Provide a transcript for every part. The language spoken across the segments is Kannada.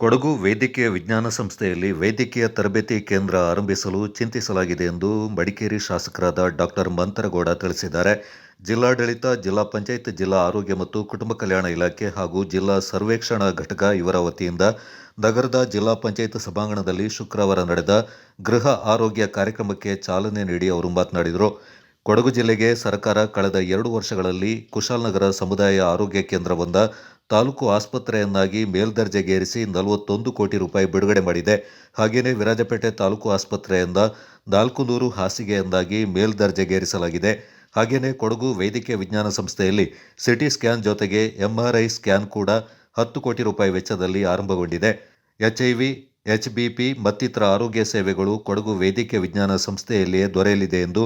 ಕೊಡಗು ವೈದ್ಯಕೀಯ ವಿಜ್ಞಾನ ಸಂಸ್ಥೆಯಲ್ಲಿ ವೈದ್ಯಕೀಯ ತರಬೇತಿ ಕೇಂದ್ರ ಆರಂಭಿಸಲು ಚಿಂತಿಸಲಾಗಿದೆ ಎಂದು ಮಡಿಕೇರಿ ಶಾಸಕರಾದ ಡಾಕ್ಟರ್ ಮಂತರಗೌಡ ತಿಳಿಸಿದ್ದಾರೆ. ಜಿಲ್ಲಾಡಳಿತ, ಜಿಲ್ಲಾ ಪಂಚಾಯತ್, ಜಿಲ್ಲಾ ಆರೋಗ್ಯ ಮತ್ತು ಕುಟುಂಬ ಕಲ್ಯಾಣ ಇಲಾಖೆ ಹಾಗೂ ಜಿಲ್ಲಾ ಸರ್ವೇಕ್ಷಣಾ ಘಟಕ ಇವರ ವತಿಯಿಂದ ನಗರದ ಜಿಲ್ಲಾ ಪಂಚಾಯತ್ ಸಭಾಂಗಣದಲ್ಲಿ ಶುಕ್ರವಾರ ನಡೆದ ಗೃಹ ಆರೋಗ್ಯ ಕಾರ್ಯಕ್ರಮಕ್ಕೆ ಚಾಲನೆ ನೀಡಿ ಅವರು ಮಾತನಾಡಿದರು. ಕೊಡಗು ಜಿಲ್ಲೆಗೆ ಸರ್ಕಾರ ಕಳೆದ 2 ವರ್ಷಗಳಲ್ಲಿ ಕುಶಾಲನಗರ ಸಮುದಾಯ ಆರೋಗ್ಯ ಕೇಂದ್ರವೊಂದ ತಾಲೂಕು ಆಸ್ಪತ್ರೆಯನ್ನಾಗಿ ಮೇಲ್ದರ್ಜೆಗೇರಿಸಿ 41 ಕೋಟಿ ರೂಪಾಯಿ ಬಿಡುಗಡೆ ಮಾಡಿದೆ. ಹಾಗೆಯೇ ವಿರಾಜಪೇಟೆ ತಾಲೂಕು ಆಸ್ಪತ್ರೆಯಿಂದ 400 ಹಾಸಿಗೆಯನ್ನಾಗಿ ಮೇಲ್ದರ್ಜೆಗೇರಿಸಲಾಗಿದೆ. ಹಾಗೆಯೇ ಕೊಡಗು ವೈದ್ಯಕೀಯ ವಿಜ್ಞಾನ ಸಂಸ್ಥೆಯಲ್ಲಿ ಸಿಟಿ ಸ್ಕ್ಯಾನ್ ಜೊತೆಗೆ ಎಂಆರ್ಐ ಸ್ಕ್ಯಾನ್ ಕೂಡ 10 ಕೋಟಿ ರೂಪಾಯಿ ವೆಚ್ಚದಲ್ಲಿ ಆರಂಭಗೊಂಡಿದೆ. ಎಚ್ಐವಿ, ಎಚ್ಬಿಪಿ ಮತ್ತಿತರ ಆರೋಗ್ಯ ಸೇವೆಗಳು ಕೊಡಗು ವೈದ್ಯಕೀಯ ವಿಜ್ಞಾನ ಸಂಸ್ಥೆಯಲ್ಲಿಯೇ ದೊರೆಯಲಿದೆ ಎಂದು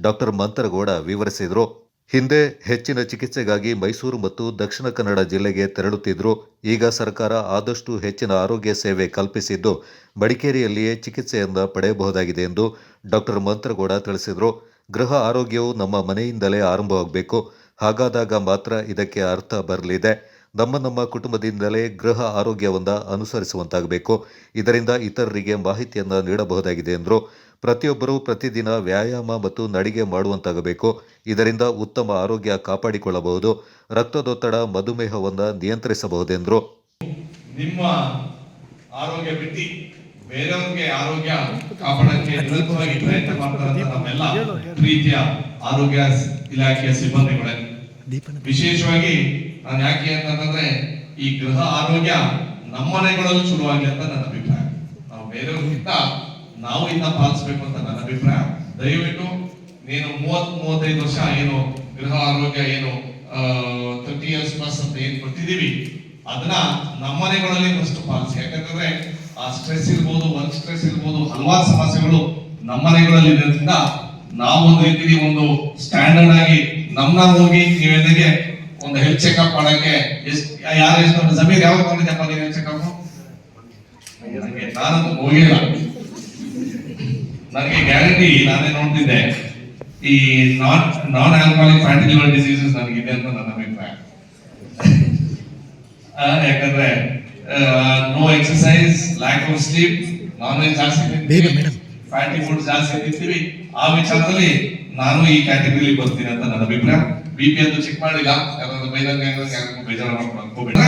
ಡಾಕ್ಟರ್ ಮಂತರಗೌಡ ವಿವರಿಸಿದರು. ಹಿಂದೆ ಹೆಚ್ಚಿನ ಚಿಕಿತ್ಸೆಗಾಗಿ ಮೈಸೂರು ಮತ್ತು ದಕ್ಷಿಣ ಕನ್ನಡ ಜಿಲ್ಲೆಗೆ ತೆರಳುತ್ತಿದ್ದರು. ಈಗ ಸರ್ಕಾರ ಆದಷ್ಟು ಹೆಚ್ಚಿನ ಆರೋಗ್ಯ ಸೇವೆ ಕಲ್ಪಿಸಿದ್ದು ಮಡಿಕೇರಿಯಲ್ಲಿಯೇ ಚಿಕಿತ್ಸೆಯನ್ನು ಪಡೆಯಬಹುದಾಗಿದೆ ಎಂದು ಡಾಕ್ಟರ್ ಮಂತರಗೌಡ ತಿಳಿಸಿದರು. ಗೃಹ ಆರೋಗ್ಯವು ನಮ್ಮ ಮನೆಯಿಂದಲೇ ಆರಂಭವಾಗಬೇಕು. ಹಾಗಾದಾಗ ಮಾತ್ರ ಇದಕ್ಕೆ ಅರ್ಥ ಬರಲಿದೆ. ನಮ್ಮ ಕುಟುಂಬದಿಂದಲೇ ಗೃಹ ಆರೋಗ್ಯವನ್ನು ಅನುಸರಿಸುವಂತಾಗಬೇಕು. ಇದರಿಂದ ಇತರರಿಗೆ ಮಾಹಿತಿಯನ್ನು ನೀಡಬಹುದಾಗಿದೆ ಎಂದರು. ಪ್ರತಿಯೊಬ್ಬರೂ ಪ್ರತಿದಿನ ವ್ಯಾಯಾಮ ಮತ್ತು ನಡಿಗೆ ಮಾಡುವಂತಾಗಬೇಕು. ಇದರಿಂದ ಉತ್ತಮ ಆರೋಗ್ಯ ಕಾಪಾಡಿಕೊಳ್ಳಬಹುದು. ರಕ್ತದೊತ್ತಡ, ಮಧುಮೇಹವನ್ನು ನಿಯಂತ್ರಿಸಬಹುದೆಂದರು. ನಿಮ್ಮ ಆರೋಗ್ಯ ಬಿಟ್ಟು ಬೇರೆಯವ್ರಿಗೆ ಆರೋಗ್ಯ ಕಾಪಾಡಕ್ಕೆ ನಿರಂತರವಾಗಿ ಪ್ರಯತ್ನ ಮಾಡ್ತಾರೆ ನಮ್ಮೆಲ್ಲ ಪ್ರೀತಿಯ ಆರೋಗ್ಯ ಇಲಾಖೆಯ ಸಿಬ್ಬಂದಿಗಳೇ. ವಿಶೇಷವಾಗಿ ನಾನು ಯಾಕೆ ಅಂತಂದ್ರೆ ಈ ಗೃಹ ಆರೋಗ್ಯ ನಮ್ಮನೆಗಳಲ್ಲೂ ಶುರುವಾಗಿ ಅಂತ ನನ್ನ ಅಭಿಪ್ರಾಯ. ನಾವು ಬೇರೆಯವ್ರಿಗಿಂತ ನಾವು ಇನ್ನ ಪಾಲಿಸಬೇಕು ಅಂತ ನನ್ನ ಅಭಿಪ್ರಾಯ. ದಯವಿಟ್ಟು ನೀನು 30-35 ವರ್ಷ ಏನು ಗೃಹ ಆರೋಗ್ಯ ಏನು 30 years ಪ್ಲಸ್ ಅಂತ ಏನ್ ಕೊಟ್ಟಿದೀವಿ ಅದನ್ನ ನಮ್ಮನೆಗಳಲ್ಲಿ ಫಸ್ಟ್ ಪಾಲಿಸಿ. ಯಾಕಂತಂದ್ರೆ ಆ ಸ್ಟ್ರೆಸ್ ಇರ್ಬೋದು, ವರ್ಕ್ ಸ್ಟ್ರೆಸ್ ಇರ್ಬೋದು, ಹಲವಾರು ಸಮಸ್ಯೆಗಳು ನಮ್ಮನೆಗಳಲ್ಲಿ ಇರೋದ್ರಿಂದ ನಾವು ಒಂದು ರೀತಿ ಒಂದು ಸ್ಟ್ಯಾಂಡರ್ಡ್ ಆಗಿ ನಮ್ಮನ್ನ ಹೋಗಿ ನೀವೆಲ್ಲಿಗೆ ಒಂದು ಹೆಲ್ತ್ ಚೆಕ್ಅಪ್ ಮಾಡಕ್ಕೆ ಯಾರು ಎಷ್ಟು ಜಮೀರ್ ಯಾವಾಗ ಬಂದಿದ್ದಪ್ಪ ನೀವು ಹೆಲ್ತ್ ಚೆಕ್ಅಪ್? ನಾನಂತೂ ಹೋಗಿಲ್ಲ. ನನಗೆ ಗ್ಯಾರಂಟಿ ನಾನೇ ನೋಡ್ತಿದ್ದೆ ಈ non alcoholic fatty liver diseases ನನಗಿದೆ ಅಂತ ನನ್ನ ಅಭಿಪ್ರಾಯ. ಯಾಕಂದ್ರೆ no exercise, lack of sleep, non veg ಜಾಸ್ತಿ ತಿಂತೀವಿ, ಫ್ಯಾಟಿ ಫುಡ್ ಜಾಸ್ತಿ ತಿಂತೀವಿ. ಆ ವಿಚಾರದಲ್ಲಿ ನಾನು ಈ ಕ್ಯಾಟಗರಿಲಿ ಬರ್ತೀನಿ ಅಂತ ನನ್ನ ಅಭಿಪ್ರಾಯ. ಬಿಪಿ ಅಂತೂ ಚೆಕ್ ಮಾಡಿಲ್ಲ, ಯಾರಾದ್ರೂ ಬೈದಂಗೆ ಬೇಜಾರು ಮಾಡ್ಕೊಂಡು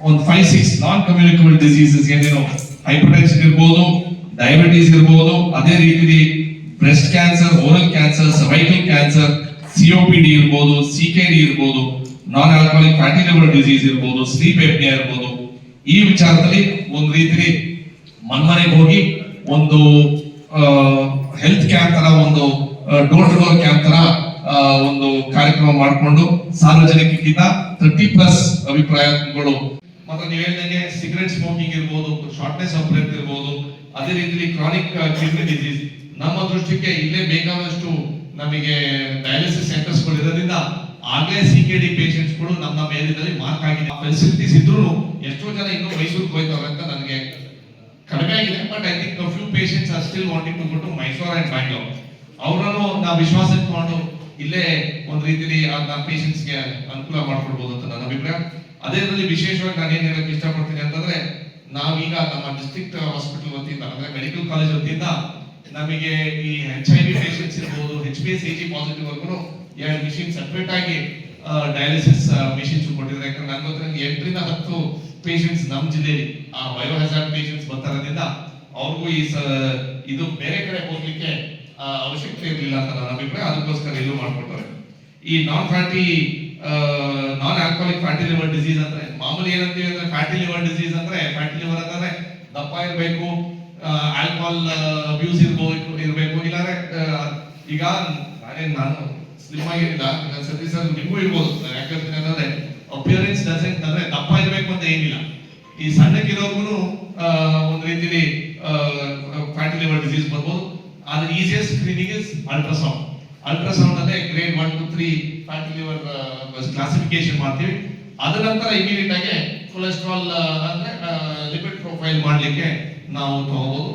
ಒಂದು 5-6 ನಾನ್ ಕಮ್ಯುನಿಕಬಲ್ ಡಿಸೀಸಸ್ ಏನೇನು ಹೈಪರ್ಟೆನ್ಷನ್ ಇರ್ಬೋದು, ಡಯಾಬಿಟೀಸ್ ಇರ್ಬೋದು, ಅದೇ ರೀತಿ breast cancer, oral cancer, cervical cancer, COPD ಇರ್ಬೋದು, ಸಿಕೆಡಿ ಇರ್ಬೋದು, ನಾನ್ ಆಲ್ಕೋಹಾಲಿಕ್ ಫ್ಯಾಟಿ ಲಿವರ್ ಡಿಸೀಸ್ ಇರ್ಬೋದು, ಸ್ಲೀಪ್ ಎಪ್ನಿಯಾ ಇರ್ಬೋದು. ಈ ವಿಚಾರದಲ್ಲಿ ಒಂದು ರೀತಿ ಮನ್ಮನೆಗೆ ಹೋಗಿ ಒಂದು ಹೆಲ್ತ್ ಕ್ಯಾಂಪ್ ತರ, ಒಂದು ಡೋರ್ ಟು ಡೋರ್ ಕ್ಯಾಂಪ್ ತರ ಒಂದು ಕಾರ್ಯಕ್ರಮ ಮಾಡಿಕೊಂಡು ಸಾರ್ವಜನಿಕಕ್ಕಿಂತ 30+ ಅಭಿಪ್ರಾಯಗಳು ಮತ್ತೆ ನೀವು ಹೇಳಿದಂಗೆ ಸಿಗರೆಟ್ ಸ್ಮೋಕಿಂಗ್ ಇರ್ಬೋದು, ಶಾರ್ಟ್ನೆಸ್ ಆಫ್ ಬ್ರೆತ್ ಇರ್ಬೋದು, ಅದೇ ರೀತಿ ಕ್ರಾನಿಕ್ ಕಿಡ್ನಿ ಡಿಸೀಸ್ ನಮ್ಮ ದೃಷ್ಟಿಗೆ ಇಲ್ಲೇ ಬೇಕಾದಷ್ಟು ನಮಗೆ ಡಯಾಲಿಸಿಸ್ ಸೆಂಟರ್ಸ್ ಗಳು ಇರೋದ್ರಿಂದ ಆಗಲೇ ಸಿಕೆಡಿ ಪೇಷಂಟ್ಸ್ ಗಳು ನಮ್ಮ ಮೇಲಿನಲ್ಲಿ ಮಾರ್ಕ್ ಆಗಿದೆ. ಫೆಸಿಲಿಟೀಸ್ ಇದ್ರೂ ಎಷ್ಟೋ ಜನ ಇನ್ನೂ ಮೈಸೂರಿಗೆ ಹೋಯ್ತವ್ರೆ ಅಂತ ನನಗೆ ಕಡಿಮೆ ಆಗಿದೆ. But I think few patients are still wanting to go to Mysuru and Bangalore. ಅವರನ್ನು ನಾವು ವಿಶ್ವಾಸ ಇಟ್ಕೊಂಡು ಇಲ್ಲೇ ಒಂದು ರೀತಿಯಲ್ಲಿ ಆ ಪೇಷಂಟ್ಸ್ಗೆ ಅನುಕೂಲ ಮಾಡ್ಕೊಡ್ಬೋದು ಅಂತ ನನ್ನ ಅಭಿಪ್ರಾಯ. ಅದೇ ರೀತಿ ವಿಶೇಷವಾಗಿ ನಾನು ಏನ್ ಹೇಳಕ್ ಇಷ್ಟಪಡ್ತೀನಿ ಅಂತಂದ್ರೆ, ನಾವೀಗ ನಮ್ಮ ಡಿಸ್ಟ್ರಿಕ್ಟ್ ಹಾಸ್ಪಿಟಲ್ ವತಿಯಿಂದ ಅಂದ್ರೆ ಮೆಡಿಕಲ್ ಕಾಲೇಜ್ ವತಿಯಿಂದ ನಮಗೆ ಈ HIV ಪೇಷಂಟ್ಸ್ ಇರ್ಬೋದು, HbSAg ಪಾಸಿಟಿವ್ ವರ್ಗು 2 ಮಿಷಿನ್ ಸೆಪರೇಟ್ ಆಗಿ ಡಯಾಲಿಸಿಸ್ ಮಿಷಿನ್ಸ್ ಕೊಟ್ಟಿದ್ದಾರೆ. ಯಾಕಂದ್ರೆ ನನ್ನ ಗೊತ್ತಿರೋ 8ರಿಂದ 10 ಪೇಷಂಟ್ಸ್ ನಮ್ಮ ಜಿಲ್ಲೆಯಲ್ಲಿ ಆ ಬಯೋಹಜಾರ್ಡ್ ಪೇಷಂಟ್ಸ್ ಬರ್ತಾರೋದ್ರಿಂದ ಅವ್ರಿಗೂ ಇದು ಬೇರೆ ಕಡೆ ಹೋಗ್ಲಿಕ್ಕೆ ಅವಶ್ಯಕತೆ ಇರಲಿಲ್ಲ ಅಂತ ನನ್ನ ಅಭಿಪ್ರಾಯ. ಅದಕ್ಕೋಸ್ಕರ ಇಲ್ಲೂ ಮಾಡ್ಕೊಡ್ತಾರೆ. ಈ non alcoholic fatty liver disease ಅಂದ್ರೆ ಮಾಮೂಲಿ ಏನಂತೀವಿ ಅಂದ್ರೆ ಫ್ಯಾಟಿ ಲಿವರ್ ಡಿಸೀಸ್ ಅಂದ್ರೆ ಫ್ಯಾಟಿ ಲಿವರ್ ಅಂತಂದ್ರೆ ದಪ್ಪ ಇರಬೇಕು, ಆಲ್ಕೋಹಾಲ್ ಅಬ್ಯೂಸ್ ಇರಬೇಕು. ಇಲ್ಲಾಂದ್ರೆ ಈಗ ನಾನು ಸ್ಲಿಮ್ ಆಗಿರಲಿಲ್ಲ, ಸತೀಶ್ ಸರ್ ನಿಮಗೂ ಇರ್ಬೋದು. ಯಾಕಂದ್ರೆ ಅಂತಂದ್ರೆ ಅಪಿಯರೆನ್ಸ್ ಡಸೆಂಟ್ ಅಂದ್ರೆ ದಪ್ಪ ಇರಬೇಕು ಅಂತ ಏನಿಲ್ಲ. ಈ ಸಣ್ಣಕ್ಕಿರೋರ್ಗು ಒಂದು ರೀತಿಲಿ ಫ್ಯಾಟಿ ಲಿವರ್ ಡಿಸೀಸ್ ಬರ್ಬೋದು. ಆದ್ರೆ easiest screening is ultrasound. Ultrasound ಅಲ್ಲೇ grade 1 to 3 fatty liver classification ಮಾಡ್ತೀವಿ. ಅದ ನಂತರ ಇಮಿಡಿಯೇಟ್ ಆಗಿ ಕೊಲೆಸ್ಟ್ರಾಲ್ ಅಂದ್ರೆ ಲಿಪಿಡ್ ಪ್ರೊಫೈಲ್ ಮಾಡ್ಲಿಕ್ಕೆ ನಾವು ತಗೋಬಹುದು.